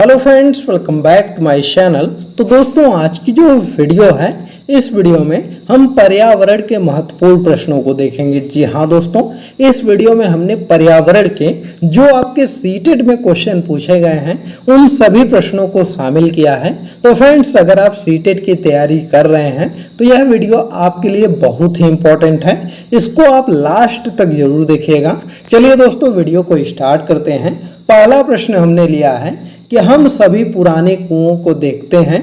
Hello friends, welcome back to my channel. तो दोस्तों, आज की जो वीडियो है, इस वीडियो में हम पर्यावरण के महत्वपूर्ण प्रश्नों को देखेंगे। जी हाँ दोस्तों, इस वीडियो में हमने पर्यावरण के जो आपके सीटेट में क्वेश्चन पूछे गए हैं उन सभी प्रश्नों को शामिल किया है। तो फ्रेंड्स, अगर आप सीटेट की तैयारी कर रहे हैं तो यह वीडियो आपके लिए बहुत ही इंपॉर्टेंट है। इसको आप लास्ट तक जरूर देखिएगा। चलिए दोस्तों, वीडियो को स्टार्ट करते हैं। पहला प्रश्न हमने लिया है कि हम सभी पुराने कुओं को देखते हैं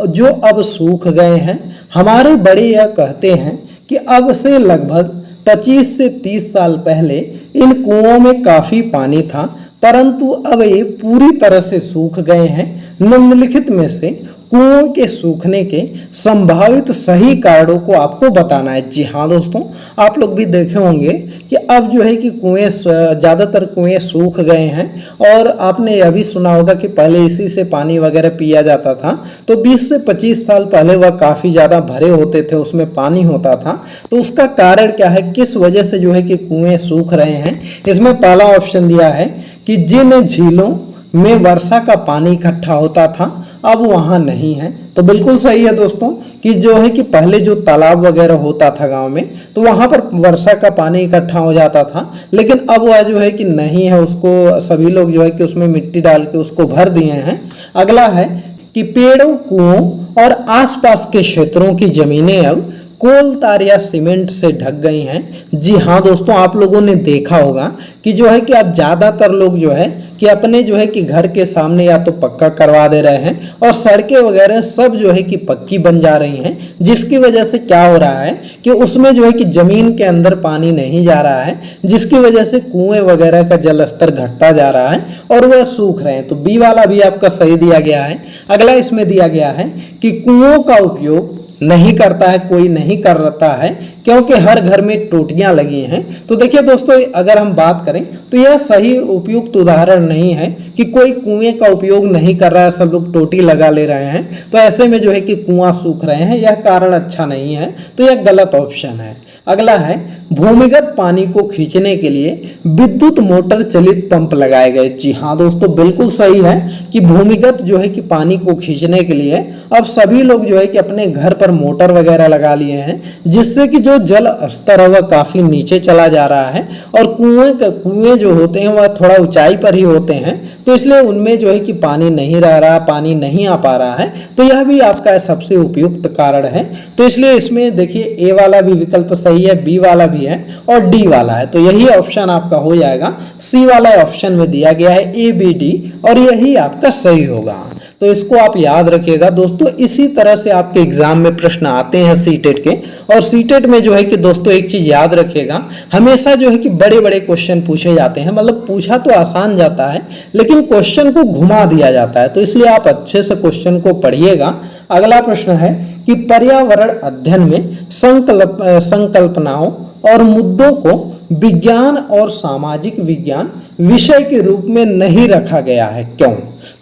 जो अब सूख गए हैं। हमारे बड़े यह कहते हैं कि अब से लगभग 25 से 30 साल पहले इन कुओं में काफी पानी था, परंतु अब ये पूरी तरह से सूख गए हैं। निम्नलिखित में से कुओं के सूखने के संभावित सही कारणों को आपको बताना है। जी हाँ दोस्तों, आप लोग भी देखे होंगे कि अब जो है कि कुएं, ज़्यादातर कुएं सूख गए हैं। और आपने यह भी सुना होगा कि पहले इसी से पानी वगैरह पिया जाता था। तो 20 से 25 साल पहले वह काफ़ी ज़्यादा भरे होते थे, उसमें पानी होता था। तो उसका कारण क्या है, किस वजह से जो है कि कुएं सूख रहे हैं? इसमें पहला ऑप्शन दिया है कि जिन झीलों में वर्षा का पानी इकट्ठा होता था अब वहाँ नहीं है। तो बिल्कुल सही है दोस्तों कि जो है कि पहले जो तालाब वगैरह होता था गांव में, तो वहाँ पर वर्षा का पानी इकट्ठा हो जाता था, लेकिन अब वह जो है कि नहीं है। उसको सभी लोग जो है कि उसमें मिट्टी डाल के उसको भर दिए हैं। अगला है कि पेड़ों, कुओं और आसपास के क्षेत्रों की जमीनें अब कोल तार या सीमेंट से ढक गई हैं। जी हाँ दोस्तों, आप लोगों ने देखा होगा कि जो है कि अब ज़्यादातर लोग जो है कि अपने जो है कि घर के सामने या तो पक्का करवा दे रहे हैं और सड़कें वगैरह सब जो है कि पक्की बन जा रही हैं, जिसकी वजह से क्या हो रहा है कि उसमें जो है कि ज़मीन के अंदर पानी नहीं जा रहा है, जिसकी वजह से कुएं वगैरह का जल स्तर घटता जा रहा है और वह सूख रहे हैं। तो बी वाला भी आपका सही दिया गया है। अगला इसमें दिया गया है कि कुओं का उपयोग नहीं करता है, कोई नहीं कर रहा है क्योंकि हर घर में टोटियां लगी हैं। तो देखिए दोस्तों, अगर हम बात करें तो यह सही उपयुक्त उदाहरण नहीं है कि कोई कुएं का उपयोग नहीं कर रहा है, सब लोग टोटी लगा ले रहे हैं। तो ऐसे में जो है कि कुआं सूख रहे हैं, यह कारण अच्छा नहीं है। तो यह गलत ऑप्शन है। अगला है भूमिगत पानी को खींचने के लिए विद्युत मोटर चलित पंप लगाए गए। जी हाँ दोस्तों, बिल्कुल सही है कि भूमिगत जो है कि पानी को खींचने के लिए अब सभी लोग जो है कि अपने घर पर मोटर वगैरह लगा लिए हैं, जिससे कि जो जल स्तर है वह काफी नीचे चला जा रहा है। और कुएं जो होते हैं वह थोड़ा ऊंचाई पर ही होते हैं, तो इसलिए उनमें जो है कि पानी नहीं रह रहा, पानी नहीं आ पा रहा है। तो यह भी आपका सबसे उपयुक्त कारण है। तो इसलिए इसमें देखिए ए वाला भी विकल्प सही है, बी वाला भी है और डी वाला है। तो यही ऑप्शन आपका हो जाएगा। सी वाला ऑप्शन में दिया गया है ए, बी, डी, और यही आपका सही होगा। तो इसको आप याद रखिएगा दोस्तों। इसी तरह से आपके एग्जाम में प्रश्न आते हैं सीटेट के। और सीटेट में जो है कि दोस्तों एक चीज याद रखिएगा, हमेशा जो है कि बड़े बड़े क्वेश्चन पूछे जाते हैं। मतलब पूछा तो आसान जाता है, लेकिन क्वेश्चन को घुमा दिया जाता है। तो इसलिए आप अच्छे से क्वेश्चन को पढ़िएगा। अगला प्रश्न है कि पर्यावरण अध्ययन में संकल्पनाओं और मुद्दों को विज्ञान और सामाजिक विज्ञान विषय के रूप में नहीं रखा गया है, क्यों?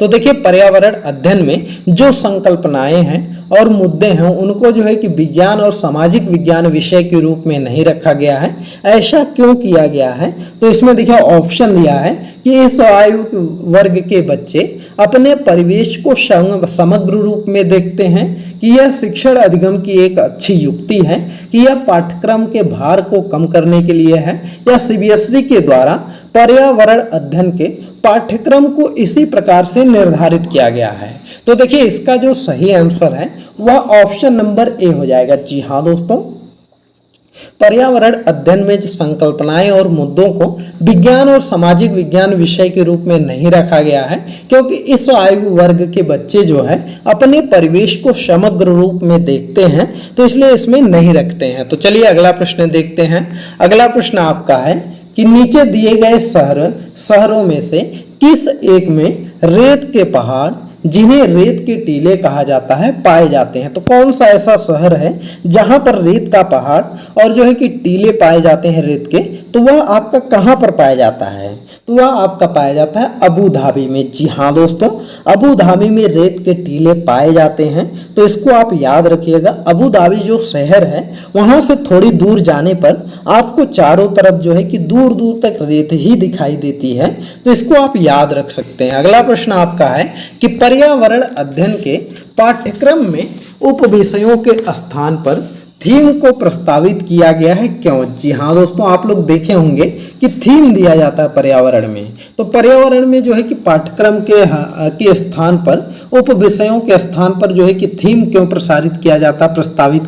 तो देखिए, पर्यावरण अध्ययन में जो संकल्पनाएं हैं और मुद्दे हैं उनको जो है कि विज्ञान और सामाजिक विज्ञान विषय के रूप में नहीं रखा गया है। ऐसा क्यों किया गया है? तो इसमें देखिए ऑप्शन दिया है कि इस आयु वर्ग के बच्चे अपने परिवेश को समग्र रूप में देखते हैं, कि यह शिक्षण अधिगम की एक अच्छी युक्ति है, कि यह पाठ्यक्रम के भार को कम करने के लिए है, या सीबीएसई के द्वारा पर्यावरण अध्ययन के पाठ्यक्रम को इसी प्रकार से निर्धारित किया गया है। तो देखिए, इसका जो सही आंसर है वह ऑप्शन नंबर ए हो जाएगा। जी हाँ दोस्तों, पर्यावरण अध्ययन में जो संकल्पनाएं और मुद्दों को विज्ञान और सामाजिक विज्ञान विषय के रूप में नहीं रखा गया है, क्योंकि इस आयु वर्ग के बच्चे जो है अपने परिवेश को समग्र रूप में देखते हैं, तो इसलिए इसमें नहीं रखते हैं। तो चलिए अगला प्रश्न देखते हैं। अगला प्रश्न आपका है कि नीचे दिए गए शहरों में से किस एक में रेत के पहाड़, जिन्हें रेत के टीले कहा जाता है, पाए जाते हैं? तो कौन सा ऐसा शहर है जहां पर रेत का पहाड़ और जो है कि टीले पाए जाते हैं रेत के? तो वह आपका कहाँ पर पाया जाता है? तो वह आपका पाया जाता है अबू धाबी में। जी हाँ दोस्तों, अबू धाबी में रेत के टीले पाए जाते हैं। तो इसको आप याद रखिएगा। अबू धाबी जो शहर है वहाँ से थोड़ी दूर जाने पर आपको चारों तरफ जो है कि दूर दूर तक रेत ही दिखाई देती है। तो इसको आप याद रख सकते हैं। अगला प्रश्न आपका है कि पर्यावरण अध्ययन के पाठ्यक्रम में उप विषयों के स्थान पर थीम को प्रस्तावित किया गया है, क्यों? जी हाँ दोस्तों, आप लोग देखे होंगे कि थीम दिया जाता है पर्यावरण में। तो पर्यावरण में जो है कि पाठ्यक्रम के स्थान पर, उप विषयों के स्थान पर जो है कि थीम क्यों प्रस्तावित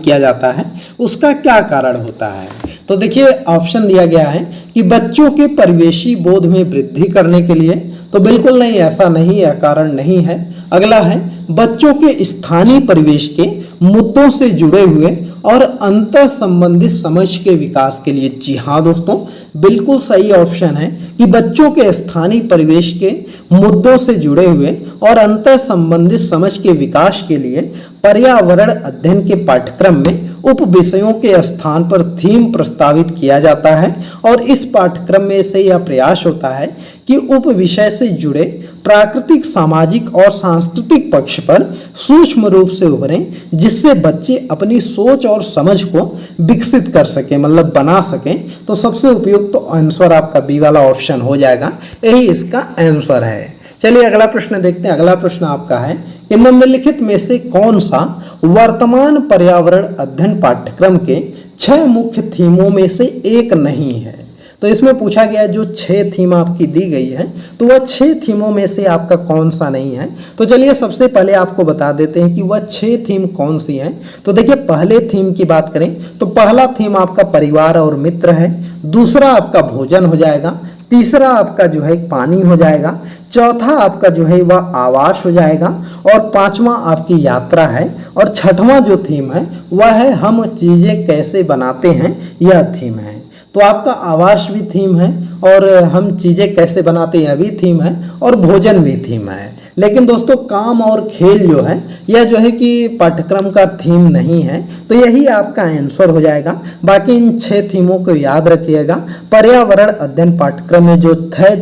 किया जाता है, उसका क्या कारण होता है? तो देखिए ऑप्शन दिया गया है कि बच्चों के परिवेशी बोध में वृद्धि करने के लिए। तो बिल्कुल नहीं, ऐसा नहीं है, कारण नहीं है। अगला है बच्चों के स्थानीय परिवेश के मुद्दों से जुड़े हुए और अंतर संबंधित समझ के विकास के लिए। जी हाँ दोस्तों, बिल्कुल सही ऑप्शन है कि बच्चों के स्थानीय परिवेश के मुद्दों से जुड़े हुए और अंतर संबंधित समझ के विकास के लिए पर्यावरण अध्ययन के पाठ्यक्रम में उप विषयों के स्थान पर थीम प्रस्तावित किया जाता है। और इस पाठ्यक्रम में से यह प्रयास होता है कि उप विषय से जुड़े प्राकृतिक, सामाजिक और सांस्कृतिक पक्ष पर सूक्ष्म रूप से उभरें, जिससे बच्चे अपनी सोच और समझ को विकसित कर सकें, मतलब बना सकें। तो सबसे उपयुक्त तो आंसर आपका बी वाला ऑप्शन हो जाएगा, यही इसका आंसर है। चलिए अगला प्रश्न देखते हैं। अगला प्रश्न आपका है कि निम्नलिखित में से कौन सा वर्तमान पर्यावरण अध्ययन पाठ्यक्रम के 6 मुख्य थीमों में से एक नहीं है? तो इसमें पूछा गया जो 6 थीम आपकी दी गई है, तो वह 6 थीमों में से आपका कौन सा नहीं है? तो चलिए सबसे पहले आपको बता देते हैं कि वह 6 थीम कौन सी हैं। तो देखिए पहले थीम की बात करें तो पहला थीम आपका परिवार और मित्र है। दूसरा आपका भोजन हो जाएगा। तीसरा आपका जो है पानी हो जाएगा। चौथा आपका जो है वह आवास हो जाएगा। और पांचवा आपकी यात्रा है। और छठवां जो थीम है वह है हम चीज़ें कैसे बनाते हैं, यह थीम है। तो आपका आवास भी थीम है और हम चीज़ें कैसे बनाते हैं भी थीम है और भोजन भी थीम है। लेकिन दोस्तों काम और खेल जो है यह जो है कि पाठ्यक्रम का थीम नहीं है। तो यही आपका आंसर हो जाएगा। बाकी इन 6 थीमों को याद रखिएगा। पर्यावरण अध्ययन पाठ्यक्रम में जो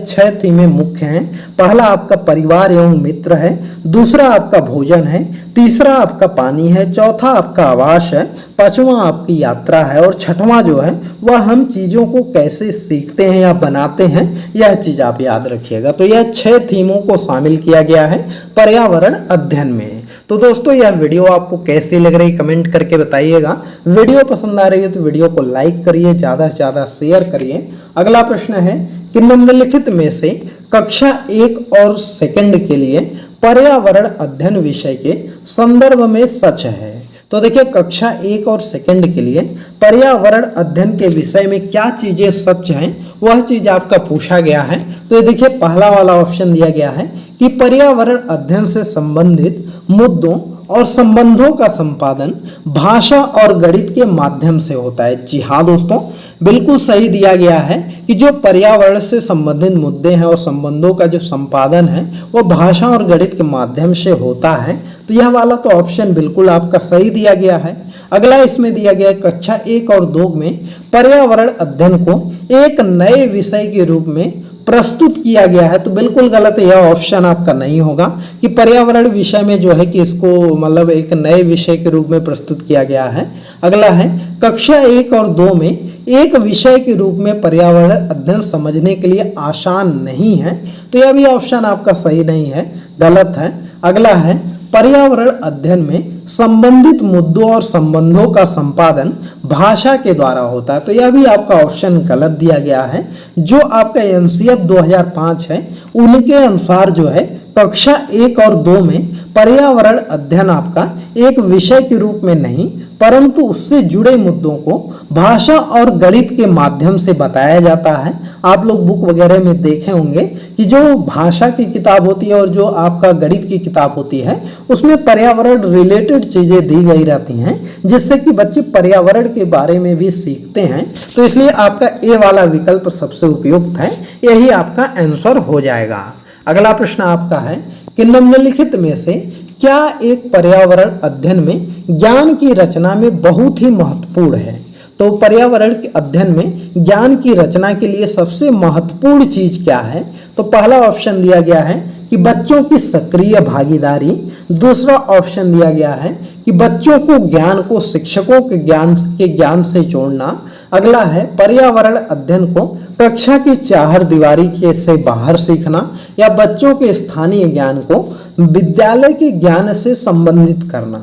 6 थीमें मुख्य हैं, पहला आपका परिवार एवं मित्र है। दूसरा आपका भोजन है। तीसरा आपका पानी है। चौथा आपका आवास है। पांचवा आपकी यात्रा है। और छठवां जो है वह हम चीज़ों को कैसे सीखते हैं या बनाते हैं, यह चीज़ आप याद रखिएगा। तो यह 6 थीमों को शामिल किया गया है पर्यावरण अध्ययन में। तो दोस्तों यह वीडियो आपको कैसी लग रही कमेंट करके बताइएगा। वीडियो पसंद आ रही है तो वीडियो को लाइक करिए, ज़्यादा से ज़्यादा शेयर करिए। अगला प्रश्न है कि निम्नलिखित में से कक्षा 1 और सेकंड के लिए पर्यावरण अध्ययन विषय के संदर्भ में सच है। तो देखिए कक्षा 1 और सेकंड के लिए पर्यावरण अध्ययन के विषय में क्या चीजें सच हैं, वह चीज आपका पूछा गया है। तो ये देखिए पहला वाला ऑप्शन दिया गया है कि पर्यावरण अध्ययन से संबंधित मुद्दों और संबंधों का संपादन भाषा और गणित के माध्यम से होता है। जी हाँ दोस्तों, बिल्कुल सही दिया गया है कि जो पर्यावरण से संबंधित मुद्दे हैं और संबंधों का जो संपादन है वह भाषा और गणित के माध्यम से होता है। तो यह वाला तो ऑप्शन बिल्कुल आपका सही दिया गया है। अगला इसमें दिया गया है कक्षा 1 और 2 में पर्यावरण अध्ययन को एक नए विषय के रूप में प्रस्तुत किया गया है। तो बिल्कुल गलत है, यह ऑप्शन आपका नहीं होगा कि पर्यावरण विषय में जो है कि इसको मतलब एक नए विषय के रूप में प्रस्तुत किया गया है। अगला है कक्षा 1 और 2 में एक विषय के रूप में पर्यावरण अध्ययन समझने के लिए आसान नहीं है। तो यह भी ऑप्शन आपका सही नहीं है, गलत है। अगला है पर्यावरण अध्ययन में संबंधित मुद्दों और संबंधों का संपादन भाषा के द्वारा होता है। तो यह भी आपका ऑप्शन गलत दिया गया है। जो आपका एनसीएफ 2005 है उनके अनुसार जो है कक्षा 1 और 2 में पर्यावरण अध्ययन आपका एक विषय के रूप में नहीं परंतु उससे जुड़े मुद्दों को भाषा और गणित के माध्यम से बताया जाता है। आप लोग बुक वगैरह में देखे होंगे कि जो भाषा की किताब होती है और जो आपका गणित की किताब होती है उसमें पर्यावरण रिलेटेड चीजें दी गई रहती हैं जिससे कि बच्चे पर्यावरण के बारे में भी सीखते हैं। तो इसलिए आपका ए वाला विकल्प सबसे उपयुक्त है, यही आपका आंसर हो जाएगा। अगला प्रश्न आपका है कि निम्नलिखित में से क्या एक पर्यावरण अध्ययन में ज्ञान की रचना में बहुत ही महत्वपूर्ण है। तो पर्यावरण के अध्ययन में ज्ञान की रचना के लिए सबसे महत्वपूर्ण चीज क्या है? तो पहला ऑप्शन दिया गया है कि बच्चों की सक्रिय भागीदारी। दूसरा ऑप्शन दिया गया है कि बच्चों को ज्ञान को शिक्षकों के ज्ञान से जोड़ना। अगला है पर्यावरण अध्ययन को कक्षा की चार दीवारी के से बाहर सीखना, या बच्चों के स्थानीय ज्ञान को विद्यालय के ज्ञान से संबंधित करना।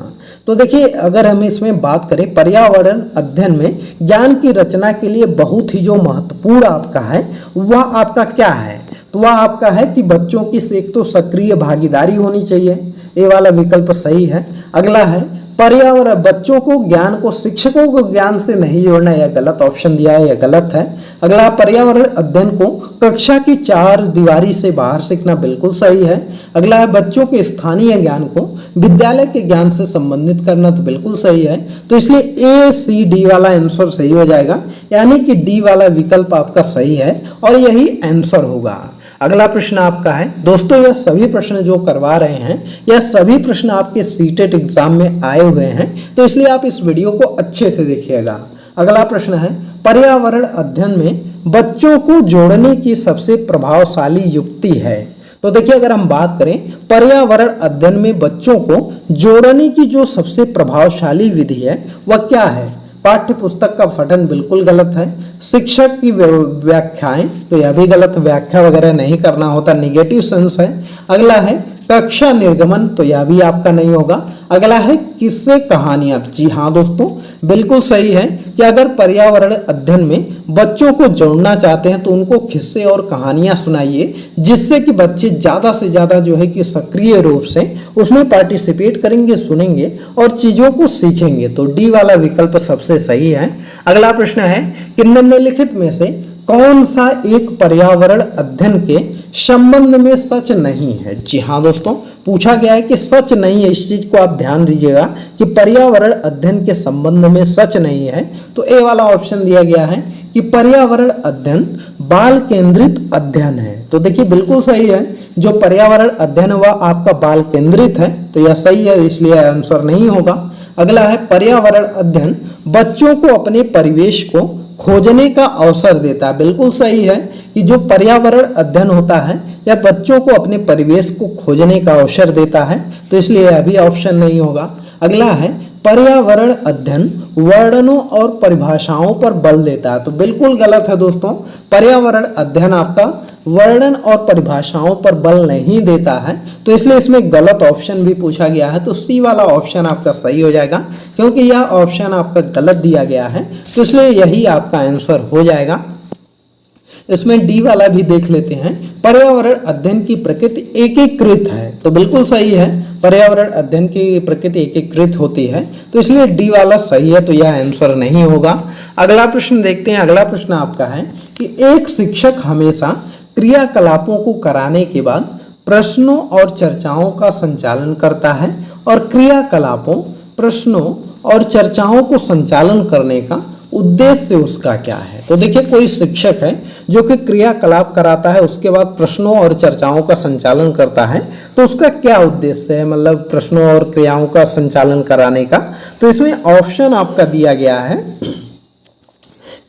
तो देखिए, अगर हम इसमें बात करें पर्यावरण अध्ययन में ज्ञान की रचना के लिए बहुत ही जो महत्वपूर्ण आपका है वह आपका क्या है? तो वह आपका है कि बच्चों की एक तो सक्रिय भागीदारी होनी चाहिए, ये वाला विकल्प सही है। अगला है पर्यावरण बच्चों को ज्ञान को शिक्षकों को ज्ञान से नहीं जोड़ना, यह गलत ऑप्शन दिया है, यह गलत है। अगला पर्यावरण अध्ययन को कक्षा की चार दीवारी से बाहर सीखना, बिल्कुल सही है। अगला है बच्चों के स्थानीय ज्ञान को विद्यालय के ज्ञान से संबंधित करना, तो बिल्कुल सही है। तो इसलिए ए सी डी वाला आंसर सही हो जाएगा, यानी कि डी वाला विकल्प आपका सही है और यही आंसर होगा। अगला प्रश्न आपका है दोस्तों, यह सभी प्रश्न जो करवा रहे हैं यह सभी प्रश्न आपके सीटेट एग्जाम में आए हुए हैं, तो इसलिए आप इस वीडियो को अच्छे से देखिएगा। अगला प्रश्न है पर्यावरण अध्ययन में बच्चों को जोड़ने की सबसे प्रभावशाली युक्ति है। तो देखिए, अगर हम बात करें पर्यावरण अध्ययन में बच्चों को जोड़ने की जो सबसे प्रभावशाली विधि है वह क्या है? पाठ्य पुस्तक का पठन, बिल्कुल गलत है। शिक्षक की व्याख्याएं, तो यह भी गलत, व्याख्या वगैरह नहीं करना होता, निगेटिव सेंस है। अगला है कक्षा निर्गमन, तो यह भी आपका नहीं होगा। अगला है किस्से कहानियां, जी हाँ दोस्तों, बिल्कुल सही है कि अगर पर्यावरण अध्ययन में बच्चों को जोड़ना चाहते हैं तो उनको किस्से और कहानियां सुनाइए, जिससे कि बच्चे ज़्यादा से ज़्यादा जो है कि सक्रिय रूप से उसमें पार्टिसिपेट करेंगे, सुनेंगे और चीज़ों को सीखेंगे। तो डी वाला विकल्प सबसे सही है। अगला प्रश्न है कि निम्नलिखित में से कौन सा एक पर्यावरण अध्ययन के संबंध में सच नहीं है? जी हाँ दोस्तों, पूछा गया है कि सच नहीं है, इस चीज को आप ध्यान दीजिएगा कि पर्यावरण अध्ययन के संबंध में सच नहीं है। तो ए वाला ऑप्शन दिया गया है कि पर्यावरण अध्ययन बाल केंद्रित अध्ययन है। तो देखिए, बिल्कुल सही है, जो पर्यावरण अध्ययन है वह आपका बाल केंद्रित है, तो यह सही है, इसलिए आंसर नहीं होगा। अगला है पर्यावरण अध्ययन बच्चों को अपने परिवेश को खोजने का अवसर देता है। बिल्कुल सही है कि जो पर्यावरण अध्ययन होता है यह बच्चों को अपने परिवेश को खोजने का अवसर देता है, तो इसलिए यह भी ऑप्शन नहीं होगा। अगला है पर्यावरण अध्ययन वर्णनों और परिभाषाओं पर बल देता है, तो बिल्कुल गलत है दोस्तों। पर्यावरण अध्ययन आपका वर्णन और परिभाषाओं पर बल नहीं देता है, तो इसलिए इसमें गलत ऑप्शन भी पूछा गया है, तो सी वाला ऑप्शन आपका सही हो जाएगा, क्योंकि यह ऑप्शन आपका गलत दिया गया है, तो इसलिए यही आपका आंसर हो जाएगा। इसमें डी वाला भी देख लेते हैं, पर्यावरण अध्ययन की प्रकृति एकीकृत है, तो बिल्कुल सही है, पर्यावरण अध्ययन की प्रकृति एकीकृत होती है, तो इसलिए डी वाला सही है, तो यह आंसर नहीं होगा। अगला प्रश्न देखते हैं। अगला प्रश्न आपका है कि एक शिक्षक हमेशा क्रियाकलापों को कराने के बाद प्रश्नों और चर्चाओं का संचालन करता है, और क्रियाकलापों, प्रश्नों और चर्चाओं को संचालन करने का उद्देश्य उसका क्या है? तो देखिए, कोई शिक्षक है जो कि क्रियाकलाप कराता है, उसके बाद प्रश्नों और चर्चाओं का संचालन करता है, तो उसका क्या उद्देश्य है, मतलब प्रश्नों और क्रियाओं का संचालन कराने का? तो इसमें ऑप्शन आपका दिया गया है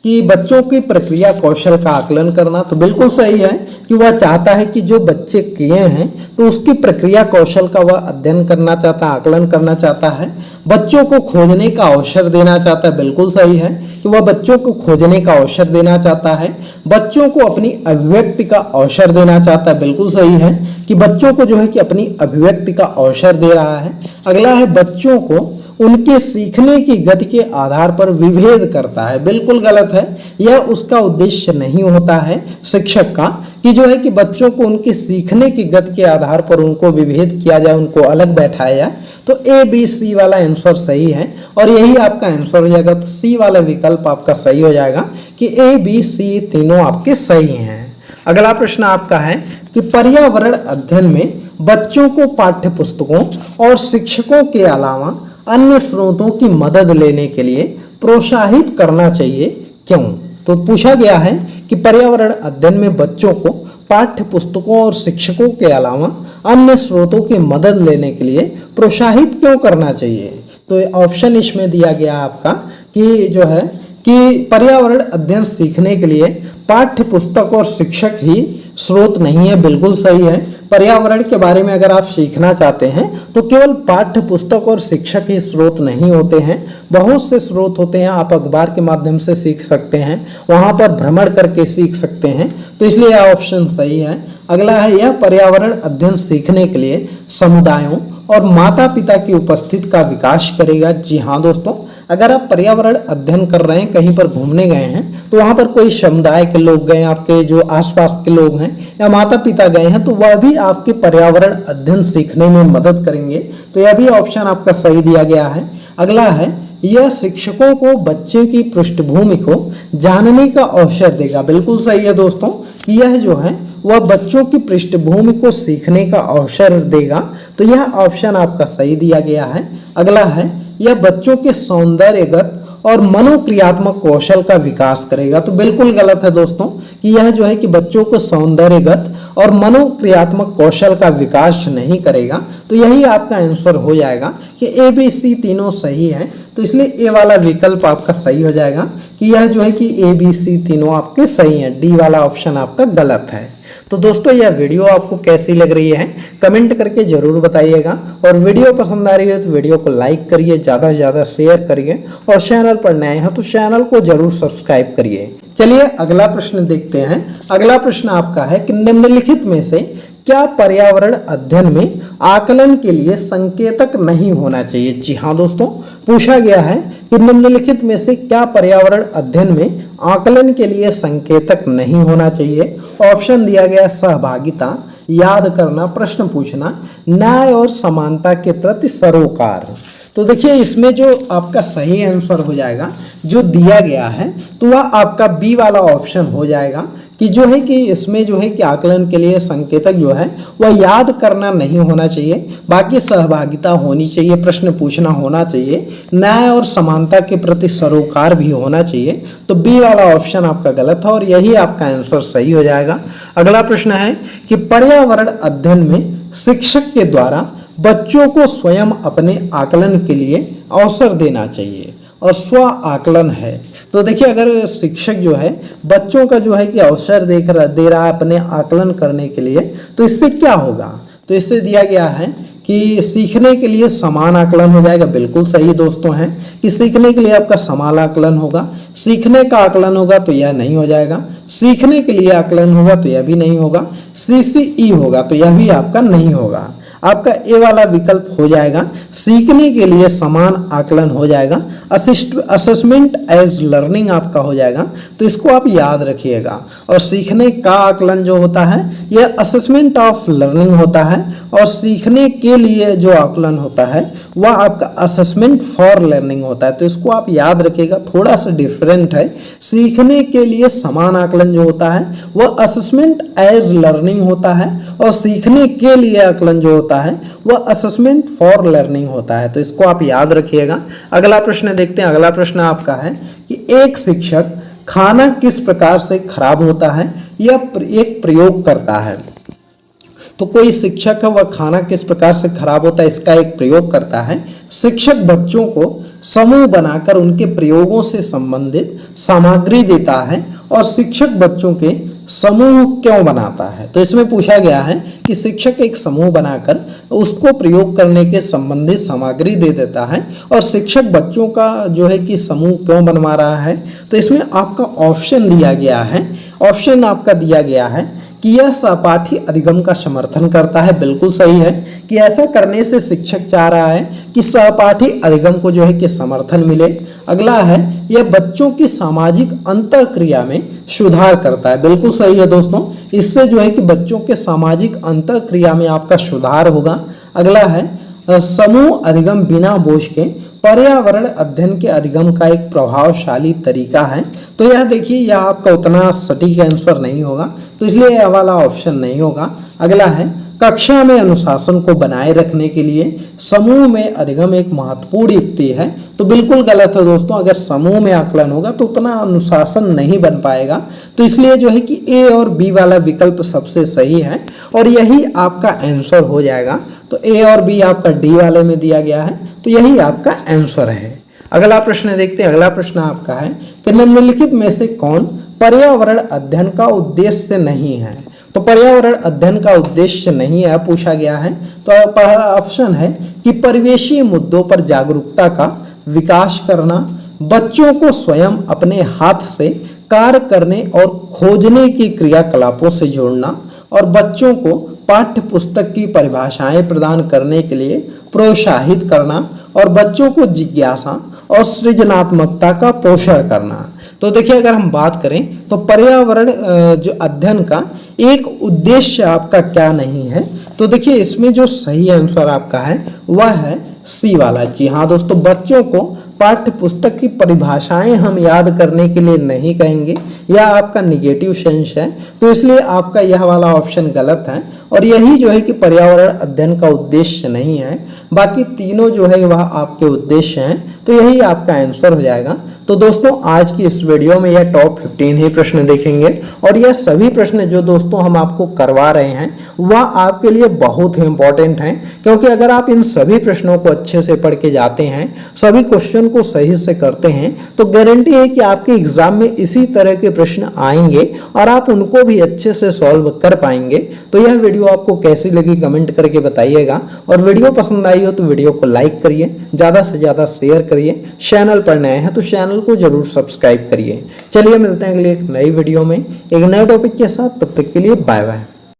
कि बच्चों की प्रक्रिया कौशल का आकलन करना, तो बिल्कुल सही है कि वह चाहता है कि जो बच्चे किए हैं तो उसकी प्रक्रिया कौशल का वह अध्ययन करना चाहता है, आकलन करना चाहता है। बच्चों को खोजने का अवसर देना चाहता है, बिल्कुल सही है कि वह बच्चों को खोजने का अवसर देना चाहता है। बच्चों को अपनी अभिव्यक्ति का अवसर देना चाहता है, बिल्कुल सही है कि बच्चों को जो है कि अपनी अभिव्यक्ति का अवसर दे रहा है। अगला है बच्चों को उनके सीखने की गति के आधार पर विभेद करता है, बिल्कुल गलत है, यह उसका उद्देश्य नहीं होता है शिक्षक का कि जो है कि बच्चों को उनके सीखने की गति के आधार पर उनको विभेद किया जाए, उनको अलग बैठाया जाए। तो ए बी सी वाला आंसर सही है और यही आपका आंसर हो जाएगा, तो सी वाला विकल्प आपका सही हो जाएगा कि ए बी सी तीनों आपके सही हैं। अगला प्रश्न आपका है कि पर्यावरण अध्ययन में बच्चों को पाठ्य पुस्तकों और शिक्षकों के अलावा अन्य स्रोतों की मदद लेने के लिए प्रोत्साहित करना चाहिए, क्यों? तो पूछा गया है कि पर्यावरण अध्ययन में बच्चों को पाठ्य पुस्तकों और शिक्षकों के अलावा अन्य स्रोतों की मदद लेने के लिए प्रोत्साहित क्यों करना चाहिए? तो ऑप्शन इसमें दिया गया आपका कि जो है कि पर्यावरण अध्ययन सीखने के लिए पाठ्य पुस्तक और शिक्षक ही स्रोत नहीं है। बिल्कुल सही है। पर्यावरण के बारे में अगर आप सीखना चाहते हैं तो केवल पाठ्य पुस्तक और शिक्षक ही स्रोत नहीं होते हैं, बहुत से स्रोत होते हैं। आप अखबार के माध्यम से सीख सकते हैं, वहां पर भ्रमण करके सीख सकते हैं। तो इसलिए यह ऑप्शन सही है। अगला है, यह पर्यावरण अध्ययन सीखने के लिए समुदायों और माता पिता की उपस्थिति का विकास करेगा। जी हाँ दोस्तों, अगर आप पर्यावरण अध्ययन कर रहे हैं, कहीं पर घूमने गए हैं, तो वहां पर कोई समुदाय के लोग गए, आपके जो आसपास के लोग हैं या माता पिता गए हैं, तो वह भी आपके पर्यावरण अध्ययन सीखने में मदद करेंगे। तो यह भी ऑप्शन आपका सही दिया गया है। अगला है, यह शिक्षकों को बच्चे की पृष्ठभूमि को जानने का अवसर देगा। बिल्कुल सही है दोस्तों, कि यह जो है वह बच्चों की पृष्ठभूमि को सीखने का अवसर देगा। तो यह ऑप्शन आपका सही दिया गया है। अगला है, यह बच्चों के सौंदर्यगत और मनोक्रियात्मक कौशल का विकास करेगा। तो बिल्कुल गलत है दोस्तों, कि यह जो है कि बच्चों को सौंदर्यगत और मनोक्रियात्मक कौशल का विकास नहीं करेगा। तो यही आपका आंसर हो जाएगा कि ए बी सी तीनों सही है। तो इसलिए ए वाला विकल्प आपका सही हो जाएगा कि यह जो है कि ए बी सी तीनों आपके सही हैं। डी वाला ऑप्शन आपका गलत है। तो दोस्तों, यह वीडियो आपको कैसी लग रही है कमेंट करके जरूर बताइएगा, और वीडियो पसंद आ रही है तो वीडियो को लाइक करिए, ज़्यादा से ज़्यादा शेयर करिए, और चैनल पर नए हैं तो चैनल को जरूर सब्सक्राइब करिए। चलिए अगला प्रश्न देखते हैं। अगला प्रश्न आपका है कि निम्नलिखित में से क्या पर्यावरण अध्ययन में आकलन के लिए संकेतक नहीं होना चाहिए। जी हाँ दोस्तों, पूछा गया है कि निम्नलिखित में से क्या पर्यावरण अध्ययन में आकलन के लिए संकेतक नहीं होना चाहिए। ऑप्शन दिया गया सहभागिता, याद करना, प्रश्न पूछना, न्याय और समानता के प्रति सरोकार। तो देखिए, इसमें जो आपका सही आंसर हो जाएगा जो दिया गया है, तो वह आपका बी वाला ऑप्शन हो जाएगा, कि जो है कि इसमें जो है कि आकलन के लिए संकेतक जो है वह याद करना नहीं होना चाहिए, बाकी सहभागिता होनी चाहिए, प्रश्न पूछना होना चाहिए, न्याय और समानता के प्रति सरोकार भी होना चाहिए। तो बी वाला ऑप्शन आपका गलत है और यही आपका आंसर सही हो जाएगा। अगला प्रश्न है कि पर्यावरण अध्ययन में शिक्षक के द्वारा बच्चों को स्वयं अपने आकलन के लिए अवसर देना चाहिए, और स्व आकलन है। तो देखिए, अगर शिक्षक जो है बच्चों का जो है कि अवसर दे रहा है अपने आकलन करने के लिए, तो इससे क्या होगा। तो इससे दिया गया है कि सीखने के लिए समान आकलन हो जाएगा। बिल्कुल सही दोस्तों है कि सीखने के लिए आपका समान आकलन होगा। सीखने का आकलन होगा तो यह नहीं हो जाएगा। सीखने के लिए आकलन होगा तो यह भी नहीं होगा। CCE होगा तो यह भी आपका नहीं होगा। आपका ए वाला विकल्प हो जाएगा, सीखने के लिए समान आकलन हो जाएगा। असेसमेंट एज लर्निंग आपका हो जाएगा। तो इसको आप याद रखिएगा। और सीखने का आकलन जो होता है यह असेसमेंट ऑफ लर्निंग होता है, और सीखने के लिए जो आकलन होता है वह आपका असेसमेंट फॉर लर्निंग होता है। तो इसको आप याद रखिएगा, थोड़ा सा डिफरेंट है। सीखने के लिए समान आकलन जो होता है वह असेसमेंट एज लर्निंग होता है, और सीखने के लिए आकलन जो होता है वह असेसमेंट फॉर लर्निंग होता है। तो इसको आप याद रखिएगा। अगला प्रश्न देखते हैं। अगला प्रश्न आपका है कि एक शिक्षक खाना किस प्रकार से खराब होता है यह एक प्रयोग करता है। तो कोई शिक्षक है, वह खाना किस प्रकार से खराब होता है इसका एक प्रयोग करता है। शिक्षक बच्चों को समूह बनाकर उनके प्रयोगों से संबंधित सामग्री देता है, और शिक्षक बच्चों के समूह क्यों बनाता है। तो इसमें पूछा गया है कि शिक्षक एक समूह बनाकर उसको प्रयोग करने के संबंधित सामग्री दे देता है, और शिक्षक बच्चों का जो है कि समूह क्यों बनवा रहा है। तो इसमें आपका ऑप्शन दिया गया है। ऑप्शन आपका दिया गया है कि यह सहपाठी अधिगम का समर्थन करता है। बिल्कुल सही है कि ऐसा करने से शिक्षक चाह रहा है कि सहपाठी अधिगम को जो है कि समर्थन मिले। अगला है, यह बच्चों की सामाजिक अंतःक्रिया में सुधार करता है। बिल्कुल सही है दोस्तों, इससे जो है कि बच्चों के सामाजिक अंतःक्रिया में आपका सुधार होगा। अगला है, समूह अधिगम बिना बोझ के पर्यावरण अध्ययन के अधिगम का एक प्रभावशाली तरीका है। तो यह देखिए, यह आपका उतना सटीक आंसर नहीं होगा, तो इसलिए यह वाला ऑप्शन नहीं होगा। अगला है, कक्षा में अनुशासन को बनाए रखने के लिए समूह में अधिगम एक महत्वपूर्ण युक्ति है। तो बिल्कुल गलत है दोस्तों, अगर समूह में आकलन होगा तो उतना अनुशासन नहीं बन पाएगा। तो इसलिए जो है कि ए और बी वाला विकल्प सबसे सही है, और यही आपका आंसर हो जाएगा। तो ए और बी आपका डी वाले में दिया गया है, तो यही आपका आंसर है। अगला प्रश्न देखते हैं। अगला प्रश्न आपका है कि निम्नलिखित में से कौन पर्यावरण अध्ययन का उद्देश्य नहीं है। तो पर्यावरण अध्ययन का उद्देश्य नहीं है पूछा गया है। तो पहला ऑप्शन है कि परिवेशीय मुद्दों पर जागरूकता का विकास करना, बच्चों को स्वयं अपने हाथ से कार्य करने और खोजने की क्रियाकलापों से जोड़ना, और बच्चों को पाठ्य पुस्तक की परिभाषाएं प्रदान करने के लिए प्रोत्साहित करना, और बच्चों को जिज्ञासा और सृजनात्मकता का पोषण करना। तो देखिए, अगर हम बात करें तो पर्यावरण जो अध्ययन का एक उद्देश्य आपका क्या नहीं है, तो देखिए इसमें जो सही आंसर आपका है वह है सी वाला। जी हाँ दोस्तों, बच्चों को पाठ्य पुस्तक की परिभाषाएं हम याद करने के लिए नहीं कहेंगे, यह आपका निगेटिव सेंस है, तो इसलिए आपका यह वाला ऑप्शन गलत है। और यही जो है कि पर्यावरण अध्ययन का उद्देश्य नहीं है, बाकी तीनों जो है वह आपके उद्देश्य हैं, तो यही आपका आंसर हो जाएगा। तो दोस्तों आज की इस वीडियो में यह टॉप 15 ही प्रश्न देखेंगे, और यह सभी प्रश्न जो दोस्तों हम आपको करवा रहे हैं वह आपके लिए बहुत ही इंपॉर्टेंट हैं, क्योंकि अगर आप इन सभी प्रश्नों को अच्छे से पढ़ के जाते हैं, सभी क्वेश्चन को सही से करते हैं, तो गारंटी है कि आपके एग्जाम में इसी तरह के प्रश्न आएंगे और आप उनको भी अच्छे से सॉल्व कर पाएंगे। तो यह वीडियो आपको कैसी लगी कमेंट करके बताइएगा, और वीडियो पसंद आई हो तो वीडियो को लाइक करिए, ज़्यादा से ज़्यादा शेयर करिए, चैनल पर नए हैं तो चैनल को जरूर सब्सक्राइब करिए। चलिए मिलते हैं अगले एक नई वीडियो में एक नए टॉपिक के साथ, तब तक के लिए बाय बाय।